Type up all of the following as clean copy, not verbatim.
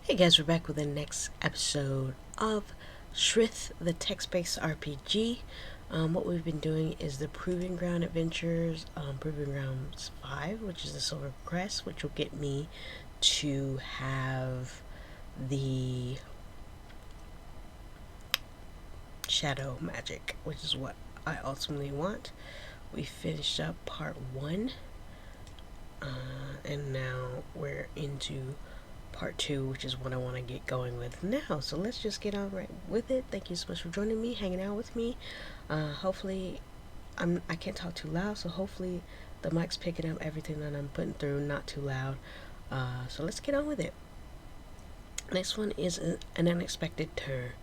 Hey guys, we're back with the next episode of Sryth, the text-based RPG. What we've been doing is the Proving Ground Adventures, Proving Grounds 5, which is the Silver Crest, which will get me to have the Shadow Magic, which is what I ultimately want. We finished up part 1, and now we're into part 2, which is what I want to get going with now. So let's just get on right with it. Thank you so much for joining me, hanging out with me. Hopefully I can't talk too loud, so hopefully the mic's picking up everything that I'm putting through, not too loud. So let's get on with it. Next one is an unexpected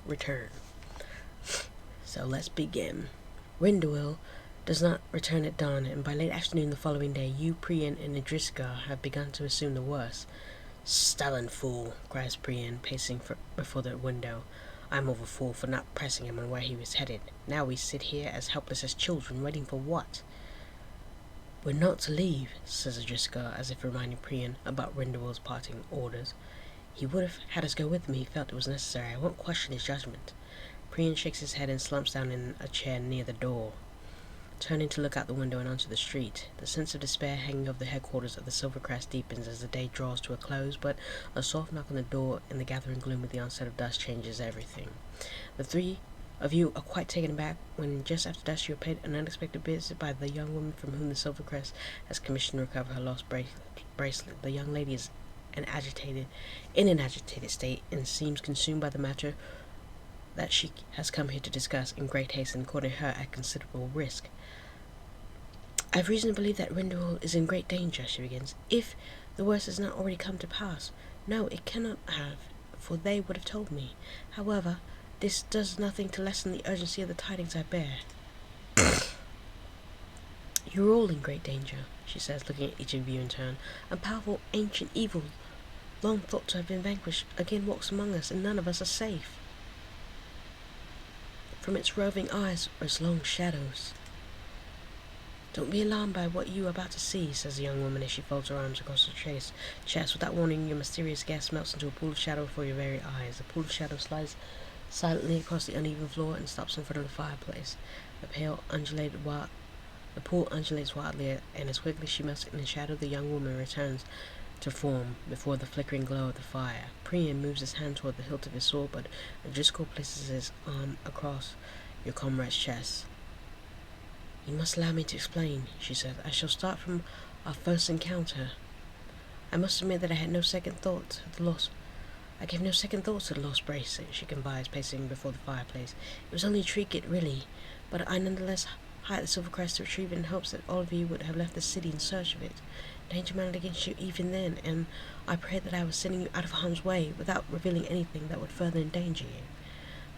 return. So let's begin. Rinduil does not return at dawn, and by late afternoon the following day, you, Priyan, and Idriska have begun to assume the worst. "Stubborn fool," cries Priyan, pacing before the window. "I'm over fool for not pressing him on where he was headed. Now we sit here as helpless as children, waiting for what?" "We're not to leave," says Idriska, as if reminding Priyan about Rinduil's parting orders. "He would have had us go with him if he felt it was necessary. I won't question his judgment." Priyan shakes his head and slumps down in a chair near the door, turning to look out the window and onto the street. The sense of despair hanging over the headquarters of the Silver Crest deepens as the day draws to a close, but a soft knock on the door in the gathering gloom with the onset of dusk changes everything. The three of you are quite taken aback when just after dusk you are paid an unexpected visit by the young woman from whom the Silver Crest has commissioned to recover her lost bracelet. The young lady is in an agitated state and seems consumed by the matter that she has come here to discuss in great haste and according to her at considerable risk. "I have reason to believe that Rinduil is in great danger," she begins. "If the worst has not already come to pass. No, it cannot have, for they would have told me. However, this does nothing to lessen the urgency of the tidings I bear." "You're all in great danger," she says, looking at each of you in turn. "A powerful ancient evil, long thought to have been vanquished, again walks among us, and none of us are safe. From its roving eyes are its long shadows." "Don't be alarmed by what you are about to see," says the young woman as she folds her arms across her chest. "Without warning, your mysterious guest melts into a pool of shadow before your very eyes. The pool of shadow slides silently across the uneven floor and stops in front of the fireplace. The pool undulates wildly, and as quickly as she melts in the shadow, the young woman returns to form before the flickering glow of the fire. Priyan moves his hand toward the hilt of his sword, but Driscoll places his arm across your comrade's chest. "You must allow me to explain," she says. "I shall start from our first encounter. I must admit that I gave no second thought to the lost bracelet," she confides, pacing before the fireplace. "It was only a trinket, really, but I nonetheless hired the Silver Crest to retrieve it in hopes that all of you would have left the city in search of it. Danger mounted against you even then, and I prayed that I was sending you out of harm's way without revealing anything that would further endanger you."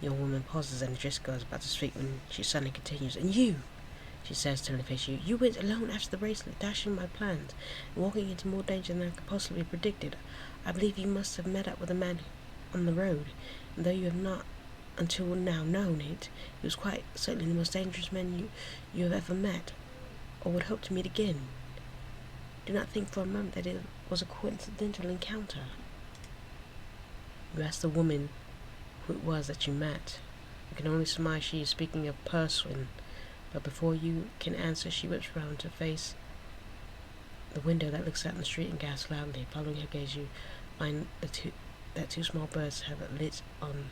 The young woman pauses, and Driscoll is about to speak when she suddenly continues. "And you," she says, turning to face you. "You went alone after the bracelet, dashing my plans, and walking into more danger than I could possibly have predicted. I believe you must have met up with a man on the road, and though you have not until now known it, he was quite certainly the most dangerous man you have ever met, or would hope to meet again. Do not think for a moment that it was a coincidental encounter." You ask the woman who it was that you met. You can only surmise she is speaking of Persuin, but before you can answer, she whips round to face the window that looks out in the street and gasps loudly. Following her gaze, you find that two small birds have lit on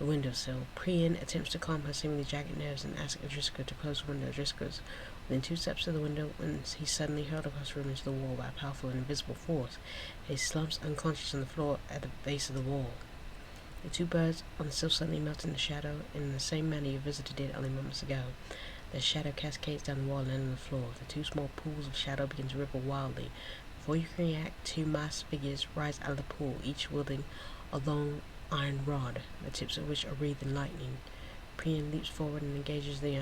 the windowsill. Priyan attempts to calm her seemingly jagged nerves and asks Idriska to close the window. Idriska is within 2 steps of the window when he's suddenly hurled across the room into the wall by a powerful and invisible force. He slumps unconscious on the floor at the base of the wall. The two birds on the sill suddenly melt into shadow in the same manner you visited it only moments ago. The shadow cascades down the wall and on the floor. The two small pools of shadow begin to ripple wildly. Before you can react, 2 masked figures rise out of the pool, each wielding a long iron rod, the tips of which are wreathed in lightning. Priyan leaps forward and engages the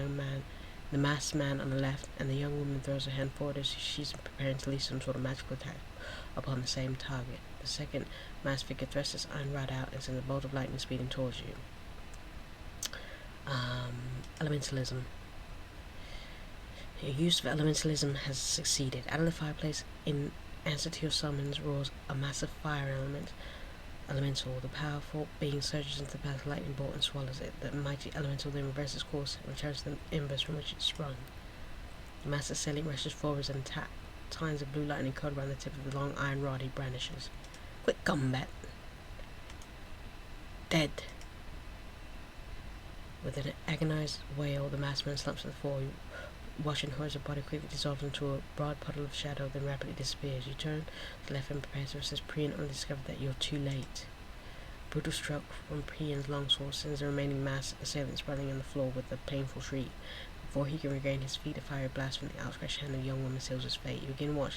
masked man on the left, and the young woman throws her hand forward as she's preparing to lead some sort of magical attack upon the same target. The second masked figure thrusts his iron rod out and sends a bolt of lightning speeding towards you. Elementalism. Your use of elementalism has succeeded. Out of the fireplace, in answer to your summons, roars a massive fire element. elemental. The powerful being surges into the path of lightning bolt and swallows it. The mighty elemental then reverses course and returns to the embers from which it sprung. The master sailing rushes forwards and tines of blue lightning curled around the tip of the long iron rod he brandishes. Quick combat! Dead! With an agonized wail, the masked man slumps to the floor, watching her as her body quickly dissolves into a broad puddle of shadow, then rapidly disappears. You turn to the left and prepare to assist Priyan, only discover that you're too late. A brutal stroke from Priyan's longsword sends the remaining masked assailant sprawling on the floor with a painful shriek. Before he can regain his feet, a fiery blast from the outstretched hand of the young woman seals his fate. You again watch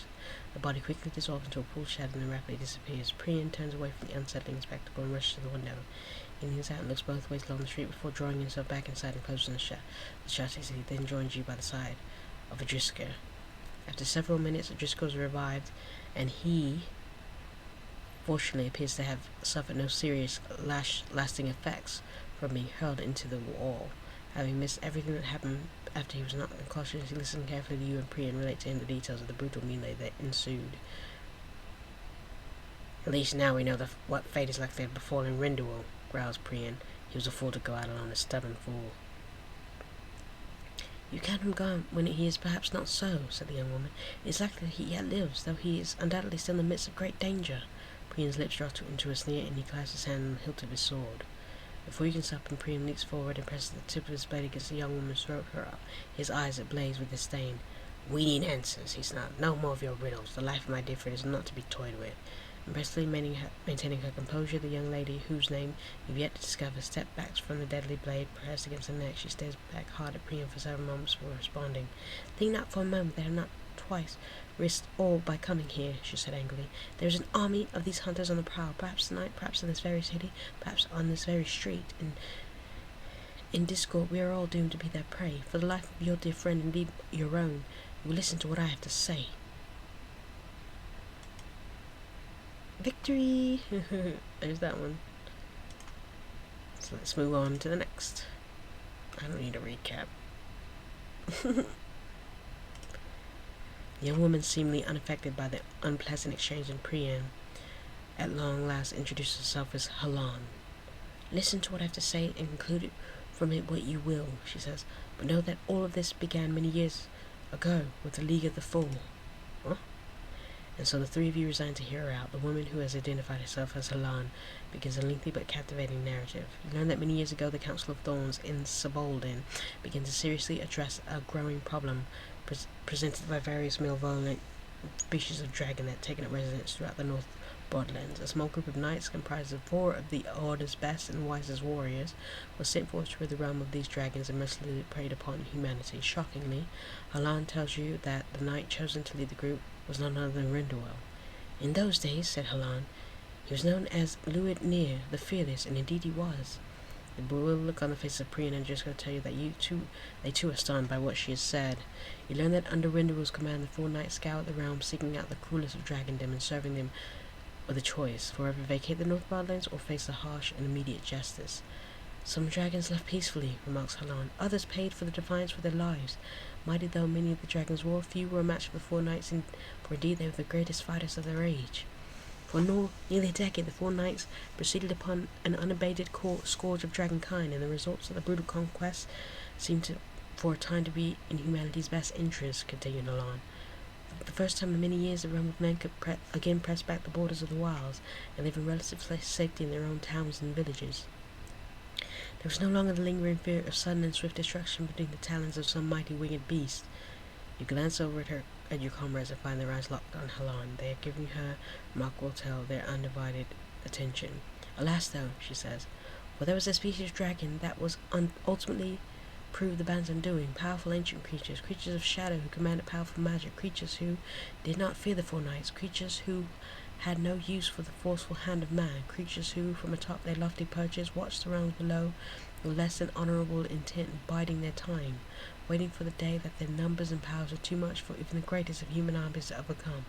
the body quickly dissolve into a pool of shadow and then rapidly disappears. Priyan turns away from the unsettling spectacle and rushes to the window. He leans out and looks both ways along the street before drawing himself back inside and closing the shutters. He then joins you by the side of Adriska. After several minutes, Adriska is revived, and he, fortunately, appears to have suffered no serious lasting effects from being hurled into the wall. Having missed everything that happened after he was knocked unconscious, he listened carefully to you and Priya and relate to him the details of the brutal melee that ensued. At least now we know what fate is likely to have befallen Rinduil, growls Priyan. He was a fool to go out alone, a stubborn fool. You count him gone when he is perhaps not so, said the young woman. It is likely that he yet lives, though he is undoubtedly still in the midst of great danger. Priyan's lips dropped into a sneer, and he clasps his hand on the hilt of his sword. Before you can stop him, Priyan leaps forward and presses the tip of his blade against the young woman's throat, his eyes ablaze with disdain. We need answers, he snarled. No more of your riddles. The life of my dear friend is not to be toyed with. Impressively maintaining her composure, the young lady, whose name you've yet to discover, stepped back from the deadly blade pressed against her neck. She stares back hard at Priyan for several moments before responding. Think not for a moment they have not twice risked all by coming here, she said angrily. There is an army of these hunters on the prowl, perhaps tonight, perhaps in this very city, perhaps on this very street. In discord, we are all doomed to be their prey. For the life of your dear friend, indeed your own, you will listen to what I have to say. Victory! There's that one. So let's move on to the next. I don't need a recap. The young woman, seemingly unaffected by the unpleasant exchange in Priyan, at long last introduced herself as Halanne. Listen to what I have to say and conclude from it what you will, she says. But know that all of this began many years ago with the League of the Fool. Huh? And so the three of you resign to hear her out. The woman who has identified herself as Halanne begins a lengthy but captivating narrative. You learn that many years ago the Council of Thorns in Sabolden began to seriously address a growing problem presented by various malevolent species of dragon that had taken up residence throughout the North Broadlands. A small group of knights comprised of 4 of the Order's best and wisest warriors was sent forth to rid the realm of these dragons and mercilessly preyed upon humanity. Shockingly, Halanne tells you that the knight chosen to lead the group was none other than Rinduil. In those days, said Halanne, he was known as Luid Near, the Fearless, and indeed he was. The bewildered look on the face of Priyan and Jessica tell you that they too are stunned by what she has said. You learn that under Rinduil's command, the 4 knights scoured the realm, seeking out the cruelest of dragondom and serving them with a choice: forever vacate the North Broadlands or face the harsh and immediate justice. Some dragons left peacefully, remarks Halanne. Others paid for the defiance with their lives. Mighty though many of the dragons were, few were a match for the 4 knights, for indeed they were the greatest fighters of their age. For nearly a decade, the 4 knights proceeded upon an unabated scourge of dragonkind, and the results of the brutal conquest seemed for a time to be in humanity's best interest, continued Halanne. For the first time in many years, the realm of men could again press back the borders of the wilds and live in relative safety in their own towns and villages. There was no longer the lingering fear of sudden and swift destruction beneath the talons of some mighty winged beast. You glance over at your comrades and find their eyes locked on Halanne. They have given her, Mark will tell, their undivided attention. Alas, though, she says, for there was a species of dragon that was ultimately proved the band's undoing. Powerful ancient creatures, creatures of shadow who commanded powerful magic, creatures who did not fear the 4 knights, creatures who had no use for the forceful hand of man, creatures who, from atop their lofty perches, watched the realms below with less than honourable intent, biding their time, waiting for the day that their numbers and powers were too much for even the greatest of human armies to overcome.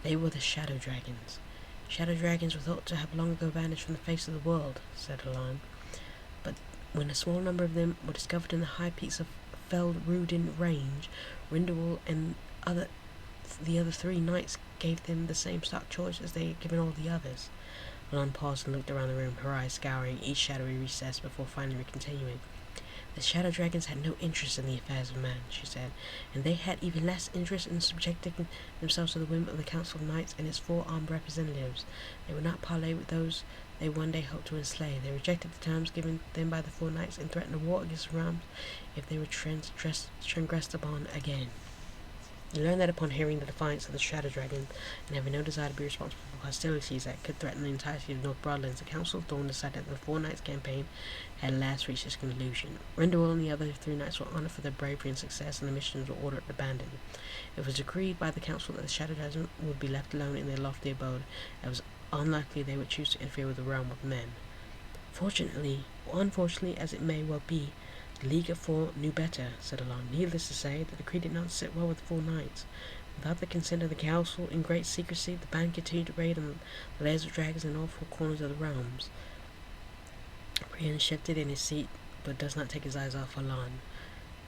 They were the Shadow Dragons. Shadow Dragons were thought to have long ago vanished from the face of the world, said Halanne. But when a small number of them were discovered in the high peaks of Feldruden Range, Rinduil and the other 3 knights gave them the same stark choice as they had given all the others. Halanne paused and looked around the room, her eyes scouring each shadowy recess before finally continuing. The shadow dragons had no interest in the affairs of man, she said, and they had even less interest in subjecting themselves to the whim of the Council of Knights and its 4 armed representatives. They would not parley with those they one day hoped to enslave. They rejected the terms given them by the 4 knights and threatened a war against the realms if they were transgressed upon again. You learn that upon hearing the defiance of the Shadow Dragon, and having no desire to be responsible for hostilities that could threaten the entirety of North Broadlands, the Council of Thorn decided that the 4 Knights campaign had at last reached its conclusion. Rindelwald and the other 3 Knights were honored for their bravery and success, and the missions were ordered abandoned. It was decreed by the Council that the Shadow Dragon would be left alone in their lofty abode. It was unlikely they would choose to interfere with the realm of men. Fortunately, or unfortunately as it may well be, the League of 4 knew better, said Halanne. Needless to say, the decree did not sit well with the 4 knights. Without the consent of the council, in great secrecy, the band continued to raid on the lairs of dragons in all 4 corners of the realms. Brienne shifted in his seat, but does not take his eyes off Halanne.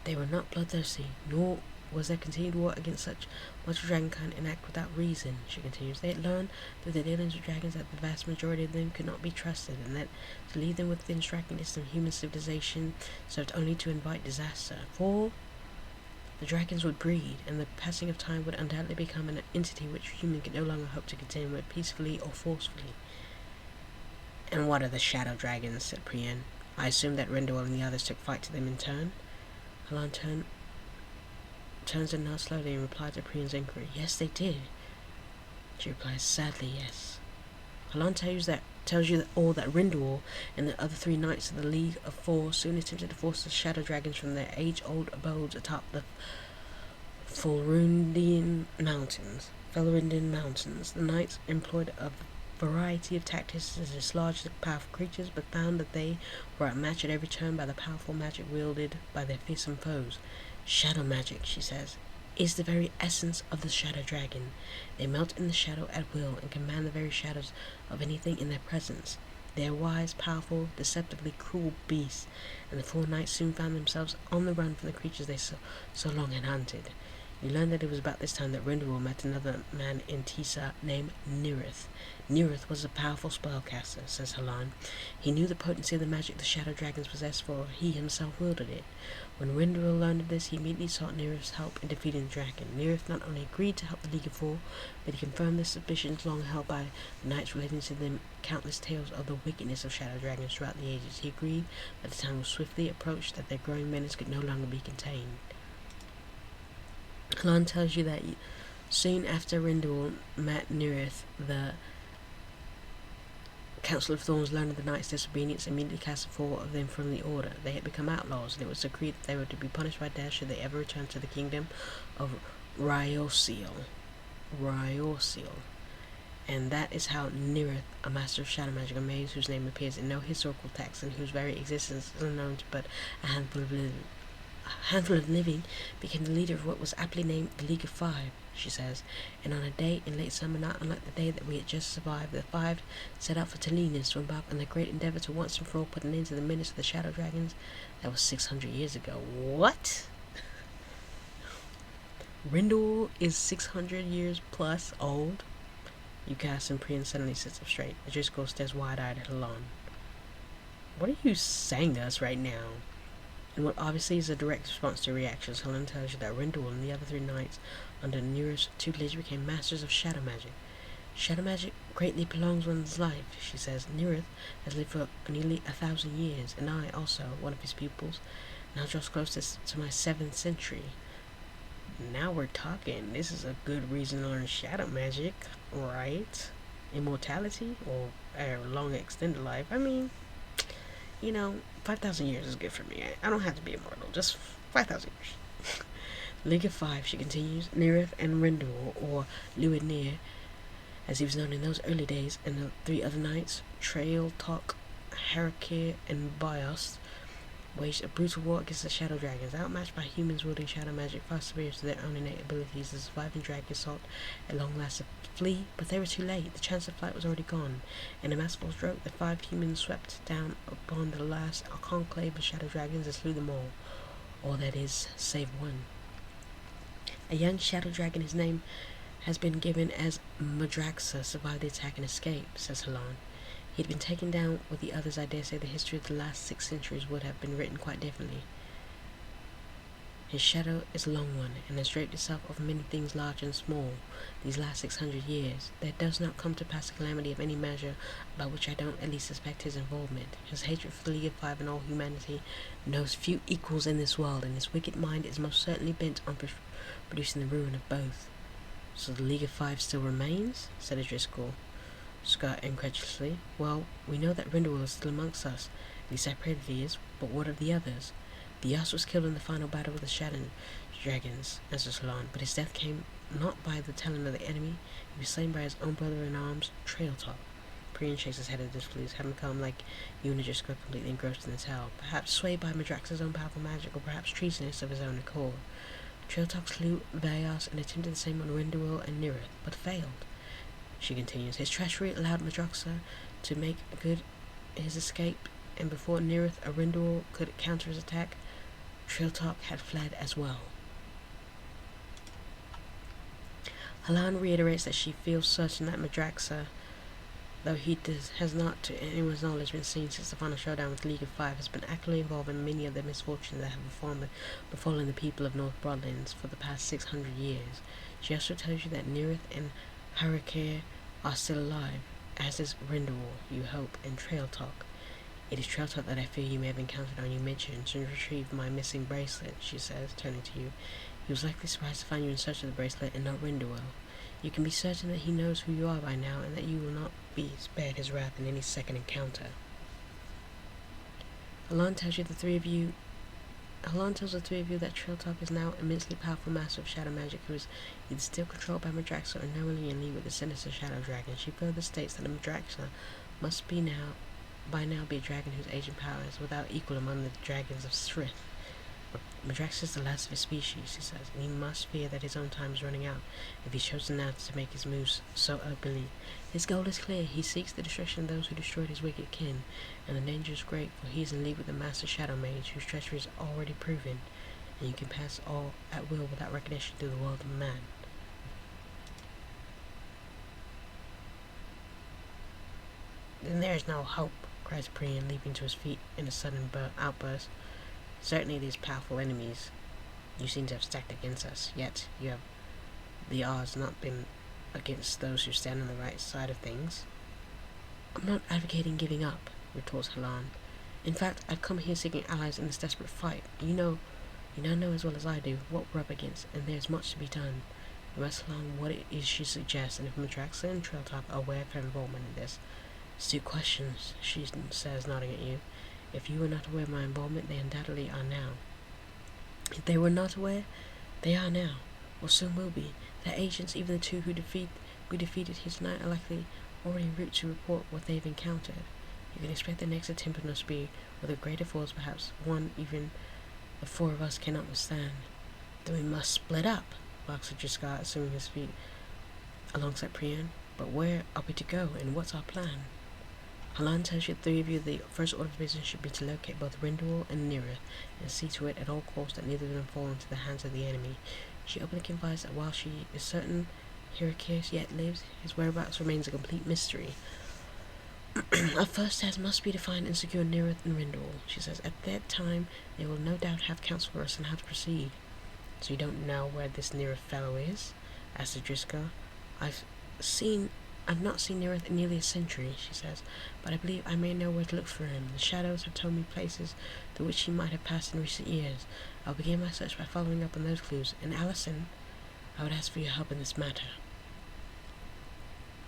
They were not bloodthirsty, nor was their continued war against such much of dragonkind an act without reason, she continues. They had learned through their dealings with dragons that the vast majority of them could not be trusted, and that to leave them within striking distance of human civilization served only to invite disaster. For the dragons would breed, and the passing of time would undoubtedly become an entity which human could no longer hope to contend with peacefully or forcefully. And what are the shadow dragons? Said Brienne. I assume that Rindelwald and the others took fight to them in turn. Halanne turns and nods slowly in reply to Brienne's inquiry. Yes, they did. She replies sadly, yes. Halanne tells you that all that Rindelwald and the other 3 knights of the League of 4 soon attempted to force the shadow dragons from their age-old abodes atop the Felrindian Mountains. The knights employed a variety of tactics to dislodge the powerful creatures, but found that they were outmatched at every turn by the powerful magic wielded by their fearsome foes. Shadow magic, she says, is the very essence of the shadow dragon. They melt in the shadow at will and command the very shadows of anything in their presence. They are wise, powerful, deceptively cruel beasts, and the 4 knights soon found themselves on the run from the creatures they so long had hunted. You learn that it was about this time that Rindelwald met another man in Tisa named Sryth. Sryth was a powerful spellcaster, says Halanne. He knew the potency of the magic the shadow dragons possessed, for he himself wielded it. When Rindelwald learned of this, he immediately sought Sryth's help in defeating the dragon. Sryth not only agreed to help the League of 4, but he confirmed the suspicions long held by the knights relating to them countless tales of the wickedness of shadow dragons throughout the ages. He agreed that the time was swiftly approached, that their growing menace could no longer be contained. Halanne tells you that soon after Rindelwald met Sryth, the Council of Thorns learned of the knights' disobedience and immediately cast 4 of them from the order. They had become outlaws, and it was decreed that they were to be punished by death should they ever return to the kingdom of Ryosil. And that is how Sryth, a master of shadow magic, a mage whose name appears in no historical text and whose very existence is unknown to but a handful of living, became the leader of what was aptly named the League of 5, she says. And on a day in late summer, not unlike the day that we had just survived, the 5 set out for Telenis to embark on their great endeavor to once and for all put an end to the menace of the shadow dragons. That was 600 years ago. What? Rindelwald is 600 years plus old? Yukasa and Brienne suddenly sits up straight. Driscoll stares wide-eyed at Halanne. What are you saying to us right now? In what obviously is a direct response to reactions, Halanne tells you that Rindelwald and the other 3 knights under Sryth's tutelage became masters of shadow magic. Shadow magic greatly prolongs one's life, she says. Sryth has lived for nearly 1,000 years, and I, also one of his pupils, now draws closest to my 7th century. Now we're talking. This is a good reason to learn shadow magic, right? Immortality, or a long extended life. I mean, 5,000 years is good for me. I don't have to be immortal, just 5,000 years. League of 5, she continues. Sryth and Rindelwald, or Luinir, as he was known in those early days, and the 3 other knights, Trail, Tok, Harakir, and Bios, waged a brutal war against the shadow dragons. Outmatched by humans wielding shadow magic far superior to their own innate abilities, the surviving dragons sought at long last to flee, but they were too late. The chance of flight was already gone. In a masterful stroke, the 5 humans swept down upon the last conclave of shadow dragons and slew them all that is, save one. A young shadow dragon, his name has been given as Madraxa, survived the attack and escape, says Halanne. He'd been taken down with the others. I dare say the history of the last 6 centuries would have been written quite differently. His shadow is a long one, and has draped itself over many things large and small these last 600 years. There does not come to pass a calamity of any measure about which I don't at least suspect his involvement. His hatred for the League of Five and all humanity knows few equals in this world, and his wicked mind is most certainly bent on producing the ruin of both. So the League of Five still remains? Said Driscoll Scott incredulously. Well, we know that Rindelwald is still amongst us. At least I pray that he is. But what of the others? The Yas was killed in the final battle with the Shadow Dragons, answered Halanne, but his death came not by the telling of the enemy. He was slain by his own brother-in-arms, Trailtop. Priyan shakes his head at displeasure, having become like you and just got completely engrossed in the tale. Perhaps swayed by Madrax's own powerful magic, or perhaps treasonous of his own accord. Trailtop slew Vayas and attempted the same on Rindelwald and Nerith, but failed. She continues, his treachery allowed Madraxa to make good his escape, and before Nerith or Rindelwald could counter his attack, Trailtop had fled as well. Halanne reiterates that she feels certain that Madraxa, though he has not to anyone's knowledge been seen since the final showdown with the League of Five, has been actively involved in many of the misfortunes that have befallen the people of North Broadlands for the past 600 years. She also tells you that Nerith and Harakir are still alive, as is Rindelwald, you hope, and Trailtalk. It is Trailtalk that I fear you may have encountered on your mission to retrieve my missing bracelet, she says, turning to you. He was likely surprised to find you in search of the bracelet and not Rindelwald. You can be certain that he knows who you are by now, and that you will not be spared his wrath in any second encounter. Halanne tells the three of you that Trailtalk is now immensely powerful master of shadow magic who is either still controlled by Madraxa or knowingly in league with the sinister shadow dragon. She further states that the Madraxa must by now be a dragon whose age and power is without equal among the dragons of Sryth. Madraxa is the last of his species, he says, and he must fear that his own time is running out if he's chosen now to make his moves so openly. His goal is clear. He seeks the destruction of those who destroyed his wicked kin, and the danger is great, for he is in league with the master shadow mage, whose treachery is already proven, and you can pass all at will without recognition through the world of man. Then there is no hope, cries Priyan, leaping to his feet in a sudden outburst. Certainly these powerful enemies you seem to have stacked against us, yet you have the odds not been against those who stand on the right side of things. I'm not advocating giving up, retorts Halanne. In fact, I've come here seeking allies in this desperate fight. You now know as well as I do what we're up against, and there's much to be done. We must learn what it is she suggests, and if Madraxa and Trailtop are aware of her involvement in this. Astute questions, she says, nodding at you. If you were not aware of my involvement, they undoubtedly are now. If they were not aware, they are now, or soon will be. Their agents, even the two who we defeated here tonight, are likely already en route to report what they've encountered. You can expect the next attempt must be with a greater force, perhaps one even the 4 of us cannot withstand. Then we must split up, barks Driscoll, assuming his feet alongside Priyan. But where are we to go, and what's our plan? Halanne tells you 3 of you the first order of business should be to locate both Rindelwald and Nerith, and see to it at all costs that neither of them fall into the hands of the enemy. She openly confides that while she is certain Harakir yet lives, his whereabouts remains a complete mystery. Our first task must be to find and secure Nerith and Rindelwald, she says. At that time, they will no doubt have counsel for us on how to proceed. So you don't know where this Nerith fellow is? Asked Driscoll. I've not seen Nerith in nearly a century, she says, but I believe I may know where to look for him. The shadows have told me places through which he might have passed in recent years. I'll begin my search by following up on those clues, and Allison, I would ask for your help in this matter.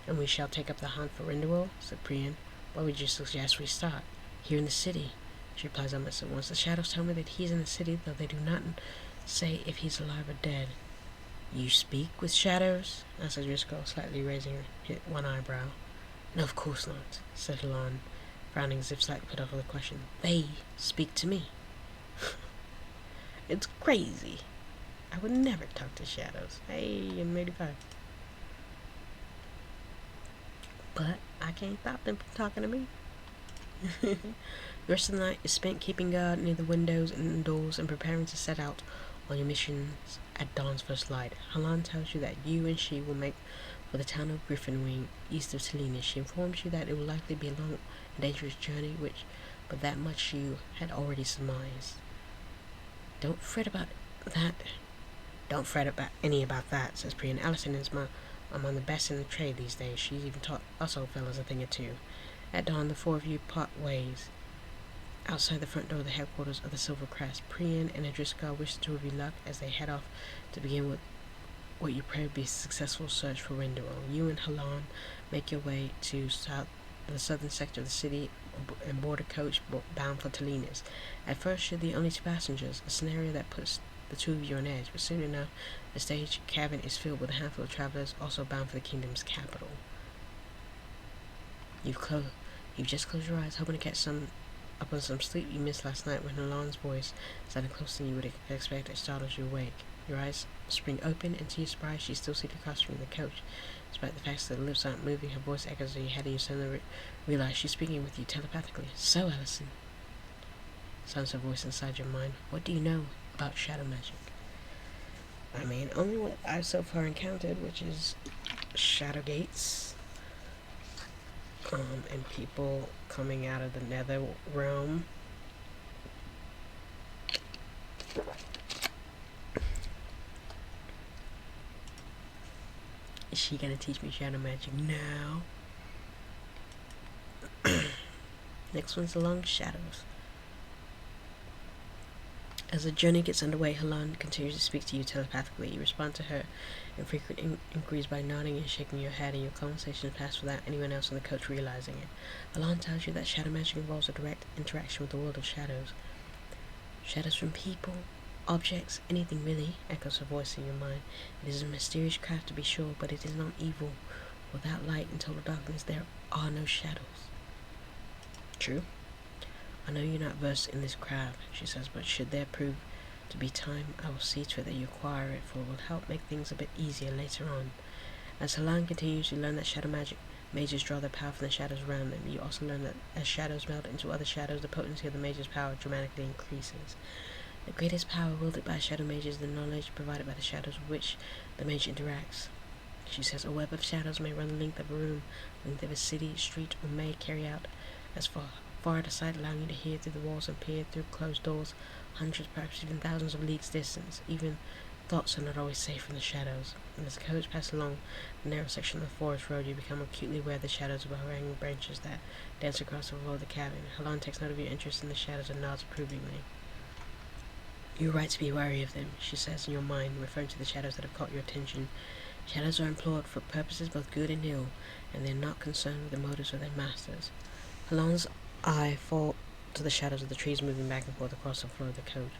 And we shall take up the hunt for Rindelwald, said Priyan. Why would you suggest we start? Here in the city, she replies almost at once. The shadows tell me that he's in the city, though they do not say if he's alive or dead. You speak with shadows? Asked Driscoll, slightly raising one eyebrow. No, of course not, said Halanne, frowning as if slightly put off with the question. They speak to me. It's crazy. I would never talk to shadows. Hey, I'm 85. But I can't stop them from talking to me. The rest of the night is spent keeping guard near the windows and doors and preparing to set out on your missions at dawn's first light. Halanne tells you that you and she will make for the town of Griffinwing, east of Selena. She informs you that it will likely be a long and dangerous journey, but that much you had already surmised. Don't fret about that. Don't fret about that, says Priya. And Allison is among the best in the trade these days. She's even taught us old fellas a thing or two. At dawn, the four of you part ways. Outside the front door of the headquarters of the Silver Crest, Priyan and Adriska wish the two of you luck as they head off to begin with what you pray will be a successful search for Renduo. You and Halanne make your way to the southern sector of the city and board a coach bound for Talinas. At first, you're the only two passengers, a scenario that puts the two of you on edge, but soon enough, the stage cabin is filled with a handful of travelers also bound for the kingdom's capital. You've just closed your eyes, hoping to catch up on some sleep you missed last night when Halanne's voice sounded closer than you would expect. It startles you awake. Your eyes spring open, and to your surprise, she's still seated across from the coach. Despite the fact that her lips aren't moving, her voice echoes in your head, and you suddenly realize she's speaking with you telepathically. So, Allison, sounds her voice inside your mind. What do you know about shadow magic? I mean, only what I've so far encountered, which is shadow gates, and people coming out of the nether realm. Is she gonna teach me shadow magic now? Next one's the long shadows. As the journey gets underway, Halanne continues to speak to you telepathically. You respond to her infrequent inquiries by nodding and shaking your head, and your conversation passes without anyone else on the coach realizing it. Halanne tells you that shadow magic involves a direct interaction with the world of shadows. Shadows from people, objects, anything really, echoes her voice in your mind. It is a mysterious craft to be sure, but it is not evil. Without light and total darkness, there are no shadows. True. I know you're not versed in this craft, she says, but should there prove to be time, I will see to it that you acquire it, for it will help make things a bit easier later on. As Halanne continues, you learn that shadow magic mages draw their power from the shadows around them. You also learn that as shadows melt into other shadows, the potency of the mage's power dramatically increases. The greatest power wielded by shadow mages is the knowledge provided by the shadows with which the mage interacts. She says, a web of shadows may run the length of a room, the length of a city, street, or may carry out as far out of sight, allowing you to hear through the walls and peer through closed doors, hundreds, perhaps even thousands of leagues distance. Even thoughts are not always safe from the shadows. And as the coach passes along the narrow section of the forest road, you become acutely aware of the shadows of overhanging branches that dance across the floor of the cabin. Halanne takes note of your interest in the shadows and nods approvingly. You're right to be wary of them, she says in your mind, referring to the shadows that have caught your attention. Shadows are employed for purposes both good and ill, and they are not concerned with the motives of their masters. Halanne's eye falls to the shadows of the trees moving back and forth across the floor of the coach.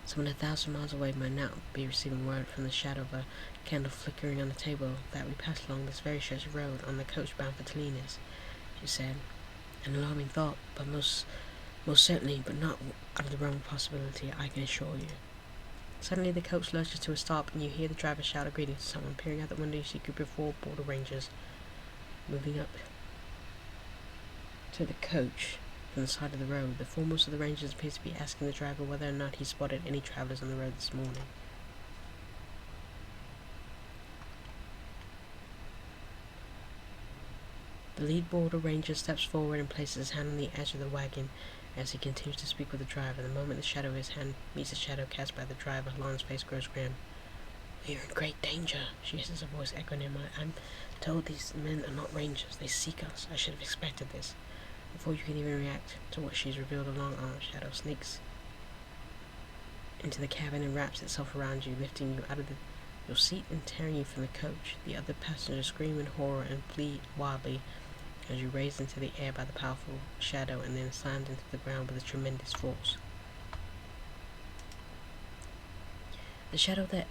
Someone 1,000 miles away might now be receiving word from the shadow of a candle flickering on the table that we passed along this very stretch of road on the coach bound for Talinas, she said. An alarming thought, but most certainly, but not out of the realm of possibility, I can assure you. Suddenly the coach lurches to a stop, and you hear the driver shout a greeting to someone. Peering out the window, you see a group of 4 border rangers moving up to the coach from the side of the road. The foremost of the rangers appears to be asking the driver whether or not he spotted any travelers on the road this morning. The lead border ranger steps forward and places his hand on the edge of the wagon as he continues to speak with the driver. The moment the shadow of his hand meets the shadow cast by the driver, Halanne's face grows grim. We are in great danger, she hears a voice echoing in my mind. I'm told these men are not rangers. They seek us. I should have expected this. Before you can even react to what she's revealed, a long-armed shadow sneaks into the cabin and wraps itself around you, lifting you out of your seat and tearing you from the coach. The other passengers scream in horror and flee wildly as you're raised into the air by the powerful shadow and then slammed into the ground with a tremendous force. The shadow that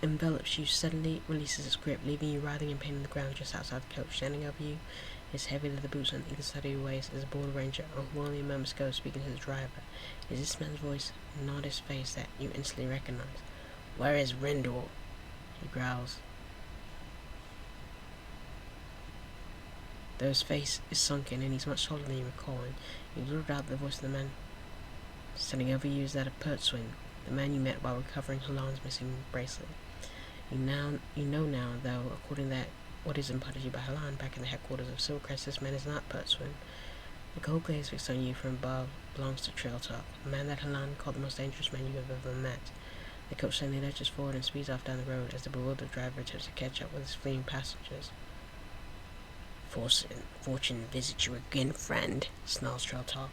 envelops you suddenly releases its grip, leaving you writhing in pain on the ground just outside the coach. Standing over you, his heavy leather boots on either side of your waist, is a border ranger, only a moment ago speaking to the driver. It is this man's voice, not his face, that you instantly recognize. Where is Rendor? He growls. Though his face is sunken and he's much taller than you recall, and you blurted out the voice of the man standing over you is that of Pertswin, the man you met while recovering Halanne's missing bracelet. You know now, though, according to what is imparted to you by Halanne back in the headquarters of Silvercrest, this man is not Pertswin. The cold gaze fixed on you from above belongs to Trail Talk, a man that Halanne called the most dangerous man you have ever met. The coach suddenly lurches forward and speeds off down the road as the bewildered driver attempts to catch up with his fleeing passengers. Fortune visits you again, friend, snarls Trail Talk,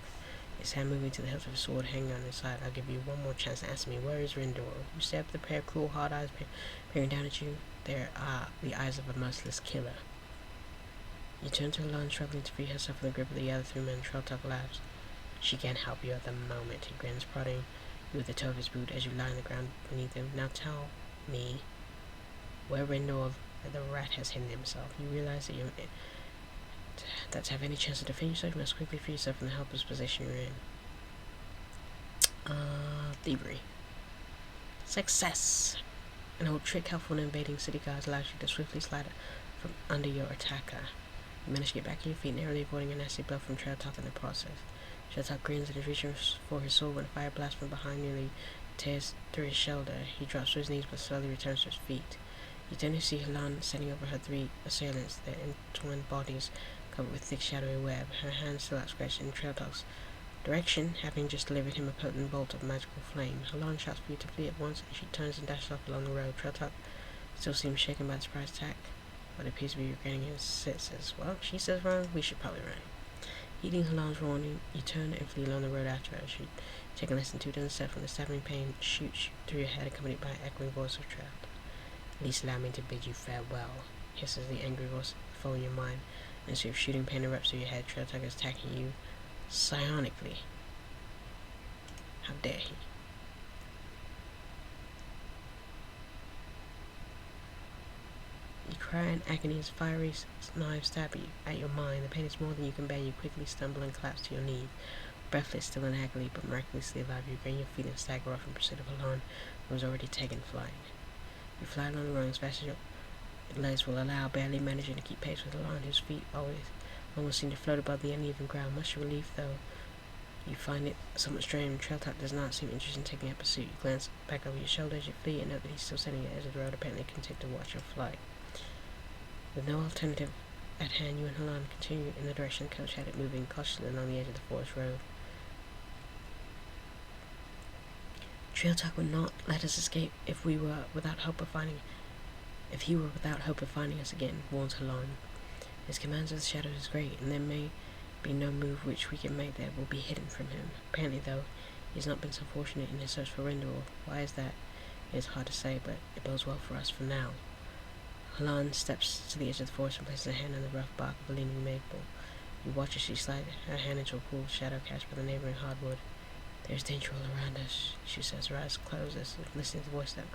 his hand moving to the hilt of his sword hanging on his side. I'll give you one more chance to answer me. Where is Rendor? You stare at the pair of cruel, hard eyes peering down at you. They are the eyes of a merciless killer. You turn to Halanne, struggling to free herself from the grip of the other three men. Trail Talk laughs. She can't help you at the moment, he grins, prodding you with the toe of his boot as you lie on the ground beneath him. Now tell me where Rendor the rat has hidden himself. You realize that to have any chance to defend yourself, you must quickly free yourself from the helpless position you're in. Thievery. Success! An old trick helpful in invading city guards allows you to swiftly slide from under your attacker. You manage to get back on your feet, narrowly avoiding a nasty blow from Trail Talk in the process. Trail Talk grins and is reaching for his sword when a fire blast from behind nearly tears through his shoulder. He drops to his knees but slowly returns to his feet. You then see Halanne standing over her three assailants, their entwined bodies covered with thick shadowy web, her hands still outstretched in Trail Talk's direction, having just delivered him a potent bolt of magical flame. Halanne shouts for you to flee at once, and she turns and dashes off along the road. Trail Talk still seems shaken by the surprise attack, but appears to be regaining his senses. Well, she says run, we should probably run. Heeding Halanne's warning, you turn and flee along the road after her. She, taking less than 2 dozen steps when the stabbing pain shoots through your head, accompanied by an echoing voice of Trail. At least allow me to bid you farewell, hisses the angry voice full in your mind, and so shooting pain erupts through your head. Trail Talk is attacking you psionically. How dare he? You cry in agony as fiery knives stab you at your mind. The pain is more than you can bear. You quickly stumble and collapse to your knees. Breathless, still in agony, but miraculously alive, you gain your feet and stagger off in pursuit of Halanne, who has already taken flight. You fly along the road as fast as your legs will allow, barely managing to keep pace with Halanne, whose feet almost seem to float above the uneven ground. Much relief, though, you find it somewhat strange. Trail Talk does not seem interested in taking up pursuit. You glance back over your shoulder as you flee and note that he's still standing at the edge of the road, apparently content to watch your flight. With no alternative at hand, you and Halanne continue in the direction the coach had it, moving cautiously along the edge of the forest road. Trail Talk would not let us escape if he were without hope of finding us again, warns Halanne. His commands of the shadows is great, and there may be no move which we can make that will be hidden from him. Apparently, though, he has not been so fortunate in his search for Rendor. Why is that? It is hard to say, but it bodes well for us for now. Halanne steps to the edge of the forest and places a hand on the rough bark of a leaning maple. You watch as she slides her hand into a cool shadow cast by the neighboring hardwood. There is danger all around us, she says, her eyes closed as if listening to the voice that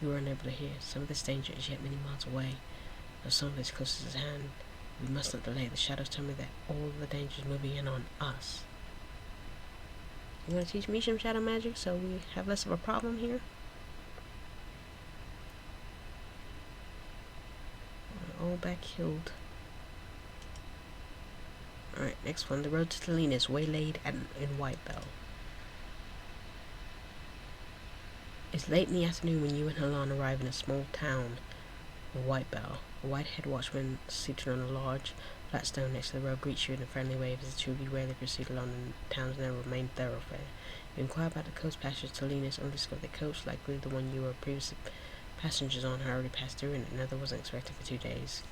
you are unable to hear. Some of this danger is yet many miles away, though some of it is close at hand. We must not delay. The shadows tell me that all the danger is moving in on us. You want to teach me some shadow magic so we have less of a problem here? All back healed. Alright, next one. The road to Halanne is waylaid in Whitebell. It's late in the afternoon when you and Halanne arrive in a small town of Whitebell. A white-haired watchman seated on a large flat stone next to the road greets you in a friendly wave as the two of you rarely proceed along the town's narrow main thoroughfare. You inquire about the coast passage to Halanne, only discover the coach, likely the one you were previously passengers on, had already passed through, and another wasn't expected for 2 days.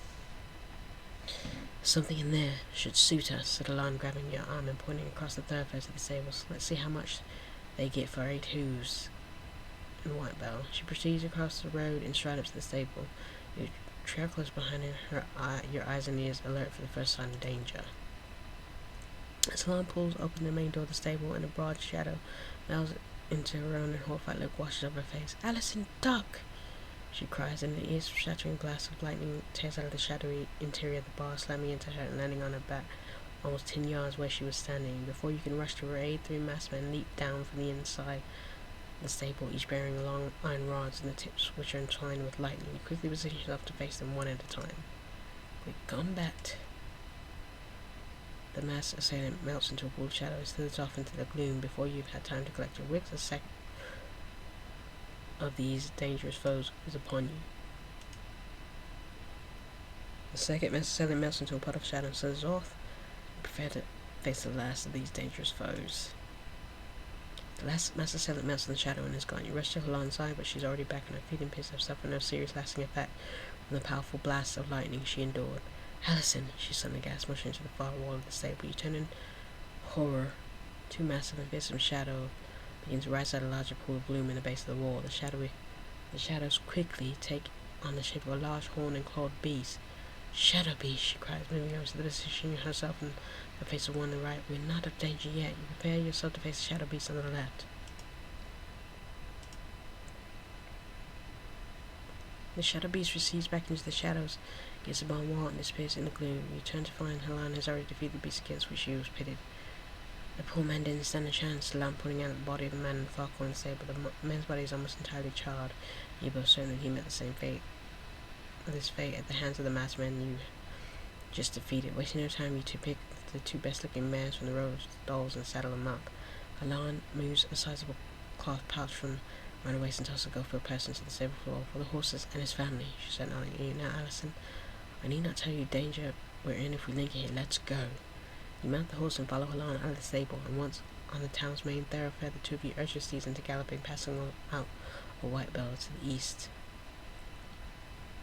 Something in there should suit us, said Halanne, grabbing your arm and pointing across the thoroughfare to the stables. Let's see how much they get for 8 hooves in Whitebell. She proceeds across the road and strides up to the stable. You trail close behind her, your eyes and ears alert for the first sign of danger. As Halanne pulls open the main door of the stable, and a broad shadow melts into her own, and horrified look washes over her face. "Allison, duck!" she cries, and the ear-shattering blast of lightning tears out of the shadowy interior of the bar, slamming into her and landing on her back almost 10 yards where she was standing. Before you can rush to her aid, 3 masked men leap down from the inside the stable, each bearing long iron rods in the tips which are entwined with lightning. You quickly position yourself to face them one at a time. Quick combat. The masked assailant melts into a pool of shadow and slithers off into the gloom before you've had time to collect your wits. A second of these dangerous foes is upon you. The second master servant melts into a pot of shadow and slithers off. Prepare to face the last of these dangerous foes. The last master servant melts in the shadow and is gone. You rush to Halanne's side, but she's already back on her feet and appears to have suffered no serious lasting effect from the powerful blasts of lightning she endured. Halanne, she suddenly gasped, rushing into the far wall of the stable. You turn in horror. Two massive and fearsome shadows begin to rise out of a larger pool of gloom in the base of the wall. The shadows quickly take on the shape of a large horned and clawed beast. Shadow beast, she cries, moving over to the position herself in the face of one on the right. We're not of danger yet. You prepare yourself to face the shadow beast on the left. The shadow beast recedes back into the shadows, gets above one wall and disappears in the gloom. You turn to find Halanne has already defeated the beast against which she was pitted. The poor man didn't stand a chance, the lamp pointing out the body of the man in the far corner of the stable. The man's body is almost entirely charred. You're both certain that he met the same fate. This fate at the hands of the masked man you just defeated. Wasting no time, you two pick the two best-looking mares from the row of stalls and saddle them up. Halanne moves a sizable cloth pouch from around her waist and tosses a gold-filled person to the stable floor. For the horses and his family, she said, nodding at you. Now, Alison, I need not tell you the danger we're in if we linger here. Let's go. You mount the horse and follow Halanne out of the stable, and once on the town's main thoroughfare, the two of you urge your steeds into galloping, passing out a white bell to the east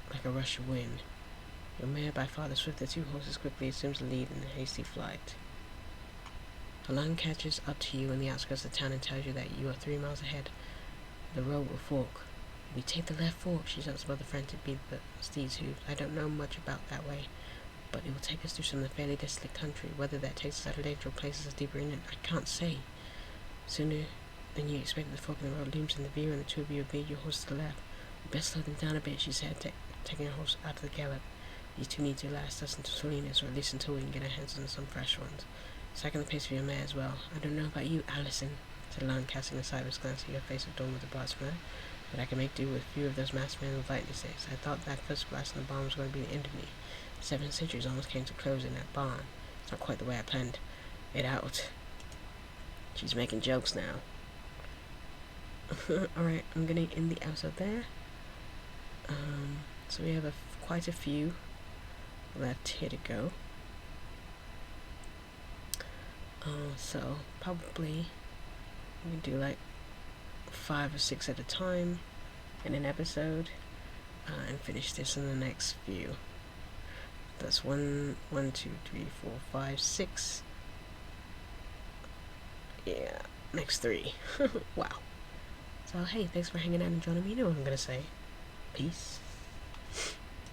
like a rush of wind. Your mare, by far the swifter two horses, quickly assumes the lead in a hasty flight. Halanne catches up to you in the outskirts of the town and tells you that you are 3 miles ahead. The road will fork. We take the left fork, she shouts above the frantic beat of the steeds' hooves. I don't know much about that way, but it will take us through some of the fairly desolate country. Whether that takes us out of danger or places us deeper in it, I can't say. Sooner than you expect, the fork in the road looms in the view, and the two of you have veered your horse to the left. We best slow them down a bit, she said, taking her horse out of the gallop. These two need to last us until Salinas, or at least until we can get our hands on some fresh ones. Slacken the pace for your mare as well. I don't know about you, Alison, said Halanne, casting a sideways glance at your face adorned with a bright smile, but I can make do with few of those masked men with lightning sticks. I thought that first blast in the barn was going to be the end of me. 7 centuries almost came to close in that barn. It's not quite the way I planned it out. She's making jokes now. Alright, I'm gonna end the episode there. So we have quite a few left here to go. So probably we can do like 5 or 6 at a time in an episode, and finish this in the next few. That's 1, 2, 3, 4, 5, 6. Yeah, next 3. Wow. So hey, thanks for hanging out and joining me. You know what I'm gonna say. Peace.